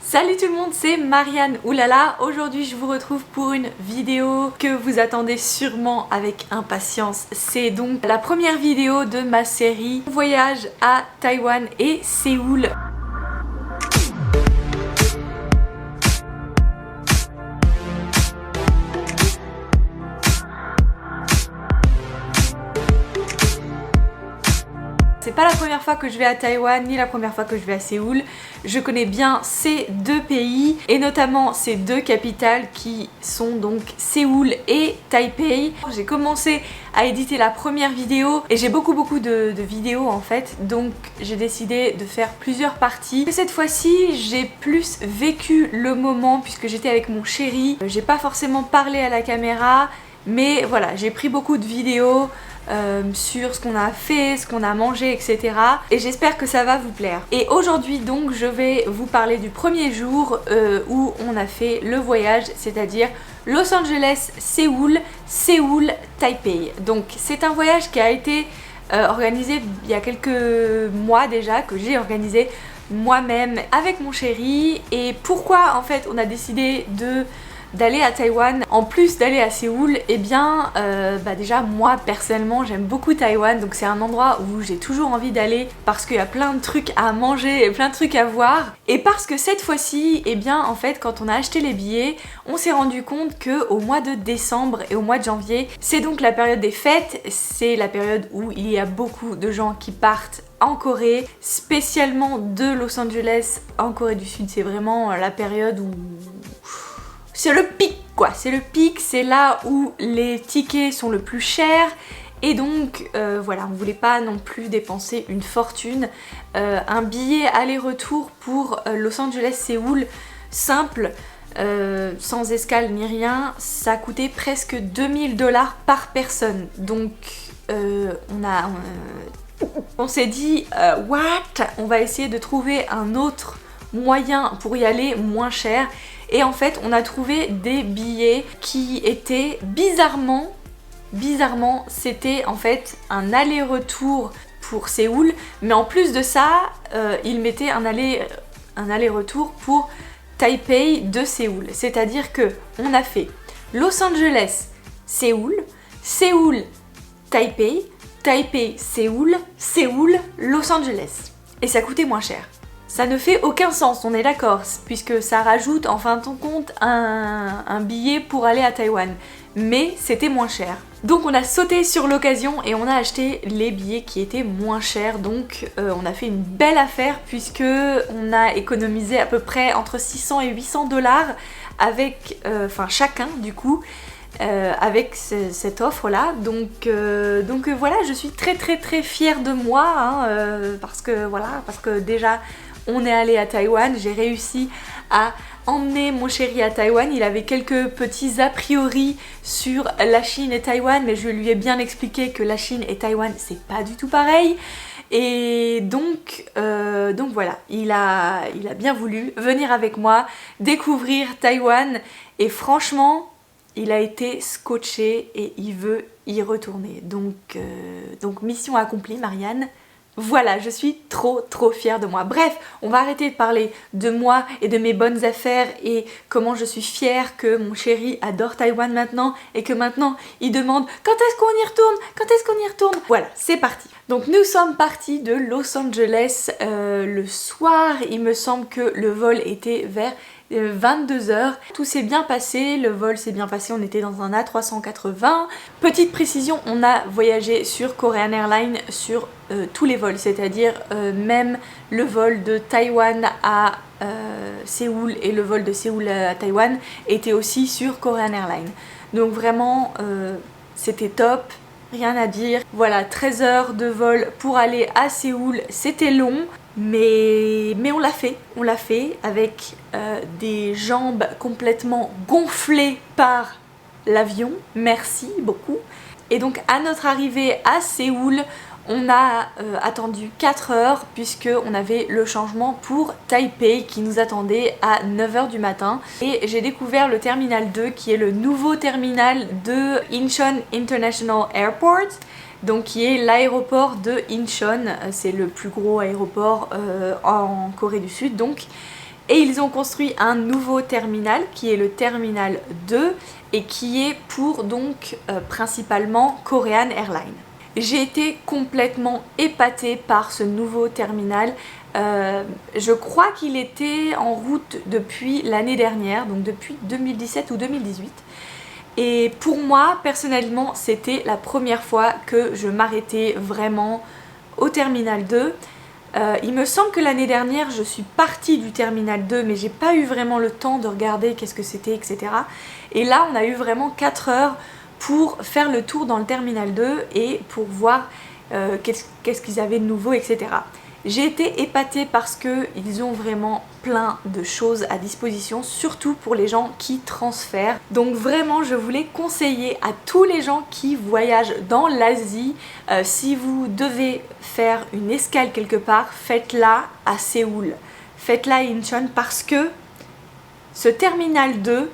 Salut tout le monde, c'est Marianne Oulala. Aujourd'hui je vous retrouve pour une vidéo que vous attendez sûrement avec impatience. C'est donc la première vidéo de ma série Voyage à Taïwan et Séoul. C'est pas la première fois que je vais à Taïwan ni la première fois que je vais à Séoul. Je connais bien ces deux pays et notamment ces deux capitales qui sont donc Séoul et Taipei. J'ai commencé à éditer la première vidéo et j'ai beaucoup de vidéos en fait, donc j'ai décidé de faire plusieurs parties. Cette fois-ci j'ai plus vécu le moment puisque j'étais avec mon chéri. J'ai pas forcément parlé à la caméra mais voilà, j'ai pris beaucoup de vidéos sur ce qu'on a fait, ce qu'on a mangé, etc. Et j'espère que ça va vous plaire. Et aujourd'hui donc je vais vous parler du premier jour où on a fait le voyage, c'est-à-dire Los Angeles, Séoul, Séoul, Taipei. Donc c'est un voyage qui a été organisé il y a quelques mois déjà, que j'ai organisé moi-même avec mon chéri. Et pourquoi en fait on a décidé d'aller à Taïwan en plus d'aller à Séoul? Eh bien déjà moi personnellement j'aime beaucoup Taïwan, donc c'est un endroit où j'ai toujours envie d'aller parce qu'il y a plein de trucs à manger et plein de trucs à voir, et parce que cette fois-ci eh bien en fait quand on a acheté les billets on s'est rendu compte que au mois de décembre et au mois de janvier, c'est donc la période des fêtes, c'est la période où il y a beaucoup de gens qui partent en Corée, spécialement de Los Angeles en Corée du Sud. C'est vraiment la période où c'est le pic quoi, c'est le pic, c'est là où les tickets sont le plus chers. Et donc voilà, on voulait pas non plus dépenser une fortune. Un billet aller-retour pour Los Angeles-Séoul simple, sans escale ni rien, ça coûtait presque 2000 $ par personne. Donc on s'est dit what, on va essayer de trouver un autre moyen pour y aller moins cher. Et en fait on a trouvé des billets qui étaient bizarrement c'était en fait un aller-retour pour Séoul, mais en plus de ça ils mettaient un aller-retour pour Taipei de Séoul. C'est-à-dire que on a fait Los Angeles, Séoul, Séoul, Taipei, Taipei, Séoul, Séoul, Los Angeles. Et ça coûtait moins cher. Ça ne fait aucun sens, on est d'accord, puisque ça rajoute en fin de compte un billet pour aller à Taïwan. Mais c'était moins cher. Donc on a sauté sur l'occasion et on a acheté les billets qui étaient moins chers. Donc on a fait une belle affaire puisque on a économisé à peu près entre 600 et 800 $ avec, chacun du coup. Avec cette offre là, donc voilà, je suis très fière de moi parce que déjà on est allé à Taïwan, j'ai réussi à emmener mon chéri à Taïwan. Il avait quelques petits a priori sur la Chine et Taïwan, mais je lui ai bien expliqué que la Chine et Taïwan c'est pas du tout pareil. Et donc voilà, il a bien voulu venir avec moi, découvrir Taïwan, et franchement il a été scotché et il veut y retourner. Donc mission accomplie, Marianne. Voilà, je suis trop fière de moi. Bref, on va arrêter de parler de moi et de mes bonnes affaires et comment je suis fière que mon chéri adore Taïwan maintenant et que maintenant il demande quand est-ce qu'on y retourne, quand est-ce qu'on y retourne. Voilà, c'est parti. Donc nous sommes partis de Los Angeles le soir. Il me semble que le vol était vers 22h. Tout s'est bien passé, le vol s'est bien passé, on était dans un A380. Petite précision, on a voyagé sur Korean Airlines sur tous les vols, c'est-à-dire même le vol de Taïwan à Séoul et le vol de Séoul à Taïwan était aussi sur Korean Airlines. Donc vraiment c'était top, rien à dire. Voilà, 13 heures de vol pour aller à Séoul, c'était long. Mais on l'a fait avec des jambes complètement gonflées par l'avion, merci beaucoup. Et donc à notre arrivée à Séoul, on a attendu 4 heures puisque on avait le changement pour Taipei qui nous attendait à 9h du matin. Et j'ai découvert le terminal 2 qui est le nouveau terminal de Incheon International Airport. Donc qui est l'aéroport de Incheon, c'est le plus gros aéroport en Corée du Sud donc. Et ils ont construit un nouveau terminal qui est le terminal 2 et qui est pour donc principalement Korean Airlines. J'ai été complètement épatée par ce nouveau terminal. Je crois qu'il était en route depuis l'année dernière, donc depuis 2017 ou 2018. Et pour moi, personnellement, c'était la première fois que je m'arrêtais vraiment au terminal 2. Il me semble que l'année dernière, je suis partie du terminal 2, mais j'ai pas eu vraiment le temps de regarder qu'est-ce que c'était, etc. Et là, on a eu vraiment 4 heures pour faire le tour dans le terminal 2 et pour voir qu'est-ce qu'ils avaient de nouveau, etc. J'ai été épatée parce qu'ils ont vraiment plein de choses à disposition, surtout pour les gens qui transfèrent. Donc vraiment, je voulais conseiller à tous les gens qui voyagent dans l'Asie, si vous devez faire une escale quelque part, faites-la à Séoul. Faites-la à Incheon parce que ce terminal 2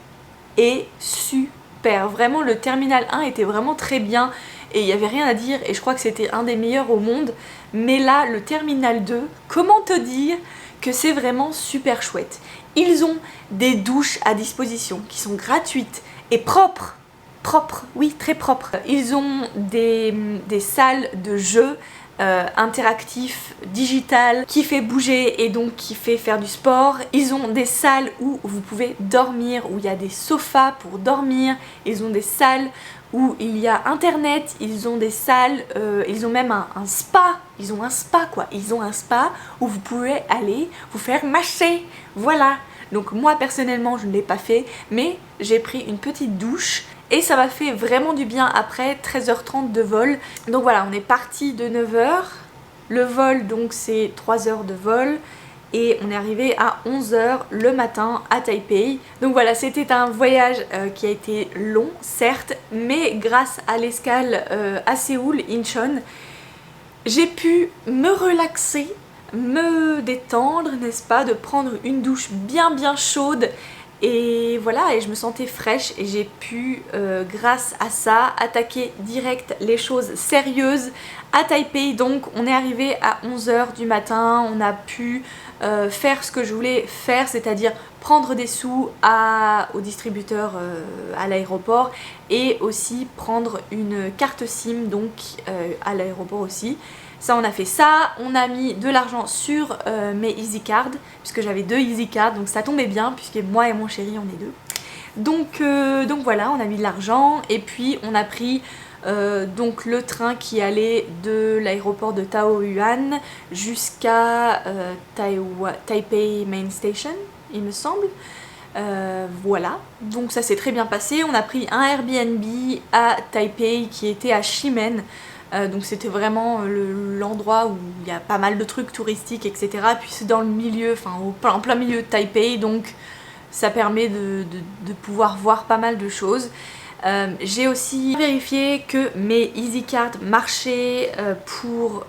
est super. Vraiment, le terminal 1 était vraiment très bien et il n'y avait rien à dire et je crois que c'était un des meilleurs au monde. Mais là, le terminal 2, comment te dire que c'est vraiment super chouette. Ils ont des douches à disposition qui sont gratuites et propres. Propres, oui, très propres. Ils ont des salles de jeux interactif, digital, qui fait bouger et donc qui fait faire du sport. Ils ont des salles où vous pouvez dormir, où il y a des sofas pour dormir. Ils ont des salles où il y a internet. Ils ont des salles, ils ont même un spa. Ils ont un spa quoi. Ils ont un spa où vous pouvez aller vous faire mâcher. Voilà. Donc moi personnellement je ne l'ai pas fait, mais j'ai pris une petite douche. Et ça m'a fait vraiment du bien après 13h30 de vol. Donc voilà, on est parti de 9h. Le vol, donc c'est 3 heures de vol. Et on est arrivé à 11h le matin à Taipei. Donc voilà, c'était un voyage qui a été long, certes. Mais grâce à l'escale à Séoul, Incheon, j'ai pu me relaxer, me détendre, n'est-ce pas, de prendre une douche bien chaude. Et voilà, et je me sentais fraîche et j'ai pu, grâce à ça, attaquer direct les choses sérieuses à Taipei. Donc on est arrivé à 11h du matin, on a pu faire ce que je voulais faire, c'est-à-dire prendre des sous au distributeur à l'aéroport et aussi prendre une carte SIM donc à l'aéroport aussi. Ça, on a fait ça, on a mis de l'argent sur mes EasyCard, puisque j'avais 2 EasyCard, donc ça tombait bien, puisque moi et mon chéri, on est 2. Donc voilà, on a mis de l'argent, et puis on a pris donc le train qui allait de l'aéroport de Taoyuan jusqu'à Taipei Main Station, il me semble. Voilà, donc ça s'est très bien passé. On a pris un Airbnb à Taipei qui était à Ximen. Donc c'était vraiment l'endroit où il y a pas mal de trucs touristiques, etc. Puis c'est dans le milieu, enfin en plein milieu de Taipei, donc ça permet de pouvoir voir pas mal de choses. J'ai aussi vérifié que mes EasyCard marchaient pour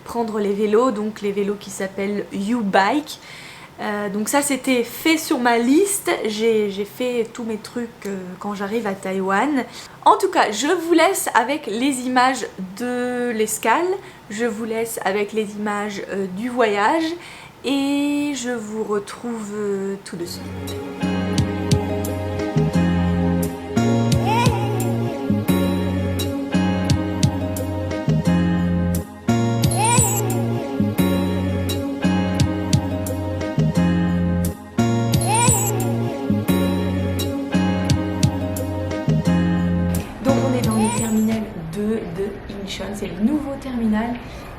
prendre les vélos, donc les vélos qui s'appellent U-Bike. Donc ça c'était fait sur ma liste, j'ai fait tous mes trucs quand j'arrive à Taïwan. En tout cas, je vous laisse avec les images de l'escale, je vous laisse avec les images du voyage et je vous retrouve tout de suite. C'est le nouveau terminal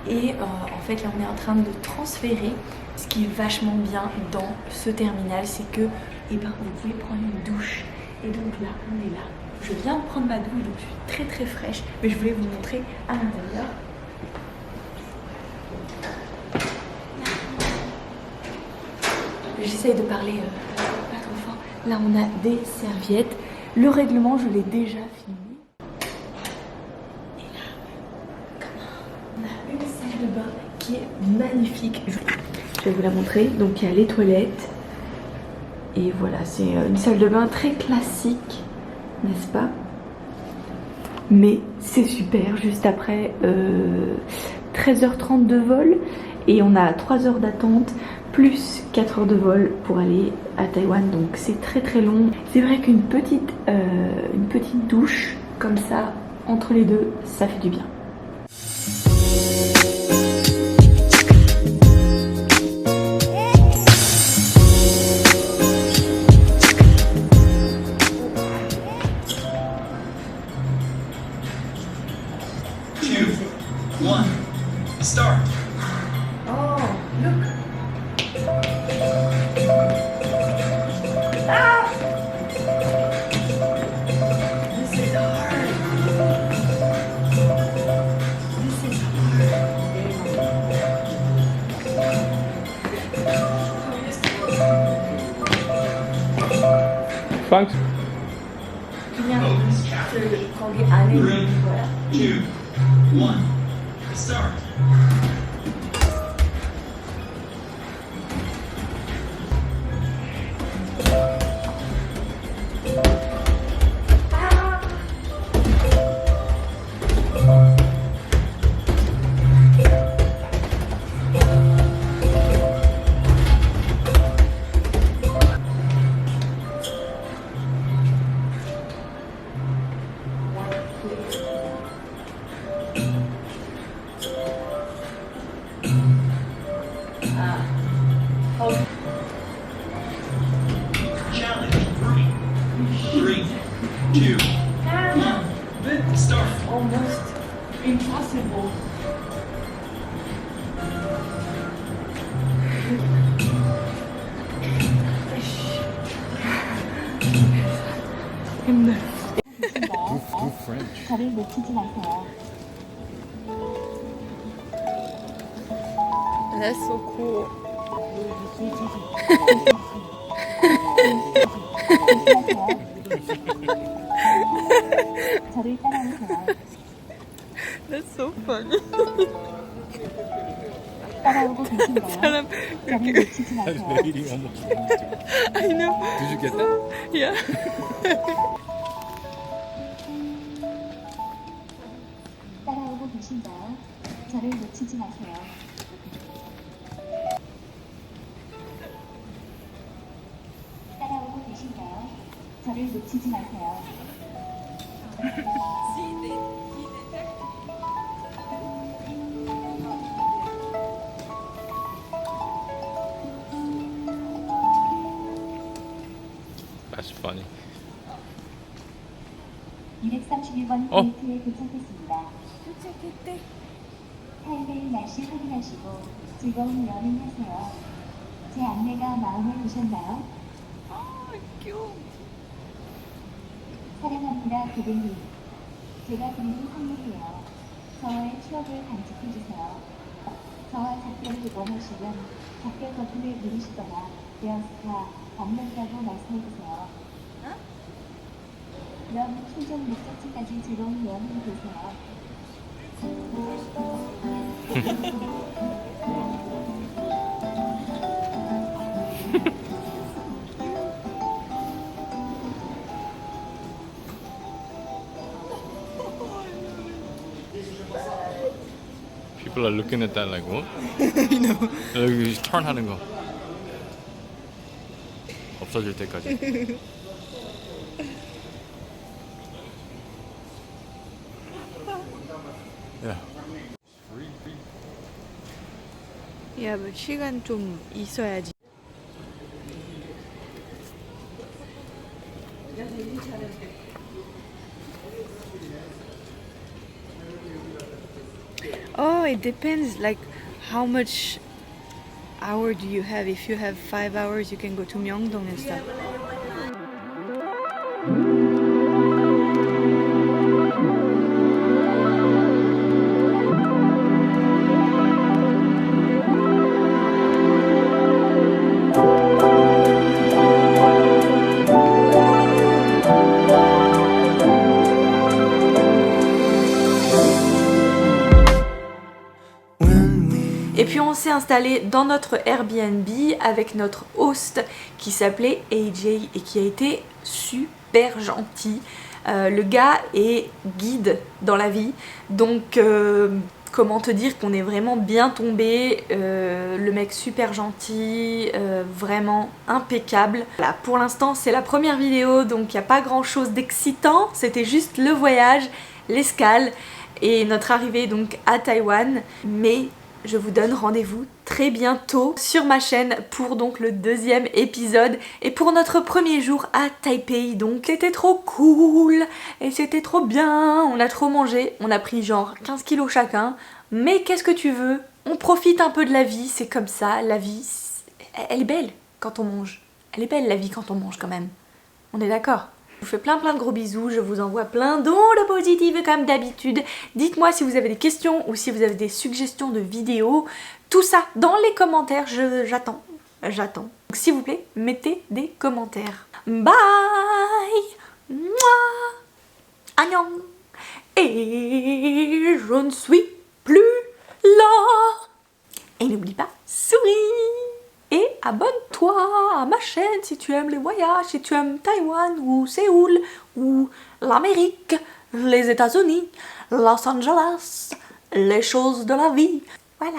et en fait là on est en train de transférer. Ce qui est vachement bien dans ce terminal, c'est que vous pouvez prendre une douche. Et donc là on est là. Je viens de prendre ma douche, donc je suis très fraîche, mais je voulais vous montrer à l'intérieur. J'essaye de parler pas trop fort. Là on a des serviettes. Le règlement je l'ai déjà filmé. De bain qui est magnifique. Je vais vous la montrer. Donc il y a les toilettes et voilà, c'est une salle de bain très classique, n'est-ce pas? Mais c'est super. Juste après 13h30 de vol et on a 3 heures d'attente. plus 4 heures de vol pour aller à Taïwan, donc c'est très très long. C'est vrai qu'une petite douche comme ça entre les deux, ça fait du bien. Start. Oh, look. Ah! This is hard. This is hard. Thanks. 그냥 거기 안에 있는 거야. 2, 1, start. Challenge 3, 2, 1, start. Almost impossible. 힘내. Do French. 저를 놓치지 마세요. That's so cool. 저를 따라오세요. That's so funny. 따라오고 계신가요? 저를 놓치지 마세요. Eating almost wrong. I know. Did you get that? Yeah. 따라오고 계신가요? 저를 놓치지 마세요. 따라오고 계신가요? 저를 놓치지 마세요. That's funny. 231번 게이트에 도착했습니다. 도착했대. 타이베이 날씨 확인하시고 즐거운 여행하세요. 제 안내가 마음에 드셨나요? 아, 귀여워. 사랑합니다, 고객님. 제가 드리는 선물이에요. 저와의 추억을 간직해주세요. 저와 작별을 원하시면 작별 버튼을 누르시거나 에어스타 없는다고 말씀해주세요. 그럼 최종 목적지까지 즐거운 여행 되세요. People are looking at that like what? I know. 여기 turn 하는 거. 없어질 때까지. Yeah. 야, 뭐 시간 좀 있어야지. Oh, it depends like how much hour do you have? If you have 5 hours, you can go to Myeongdong and stuff. Et puis on s'est installé dans notre Airbnb avec notre host qui s'appelait AJ et qui a été super gentil. Le gars est guide dans la vie, donc Comment te dire qu'on est vraiment bien tombé, le mec super gentil, vraiment impeccable. Voilà, pour l'instant c'est la première vidéo donc il n'y a pas grand chose d'excitant, c'était juste le voyage, l'escale et notre arrivée donc à Taïwan. Mais je vous donne rendez-vous très bientôt sur ma chaîne pour donc le deuxième épisode et pour notre premier jour à Taipei. Donc c'était trop cool et c'était trop bien, on a trop mangé, on a pris genre 15 kilos chacun, mais qu'est-ce que tu veux, on profite un peu de la vie, c'est comme ça, la vie, elle est belle quand on mange, elle est belle la vie quand on mange quand même, on est d'accord? Je vous fais plein de gros bisous, je vous envoie plein d'ondes positives comme d'habitude. Dites-moi si vous avez des questions ou si vous avez des suggestions de vidéos. Tout ça dans les commentaires, j'attends. Donc s'il vous plaît, mettez des commentaires. Bye. Mouah. Annyeong. Et je ne suis plus là. Et n'oublie pas, souris. Et abonne-toi à ma chaîne si tu aimes les voyages, si tu aimes Taïwan ou Séoul ou l'Amérique, les États-Unis, Los Angeles, les choses de la vie. Voilà.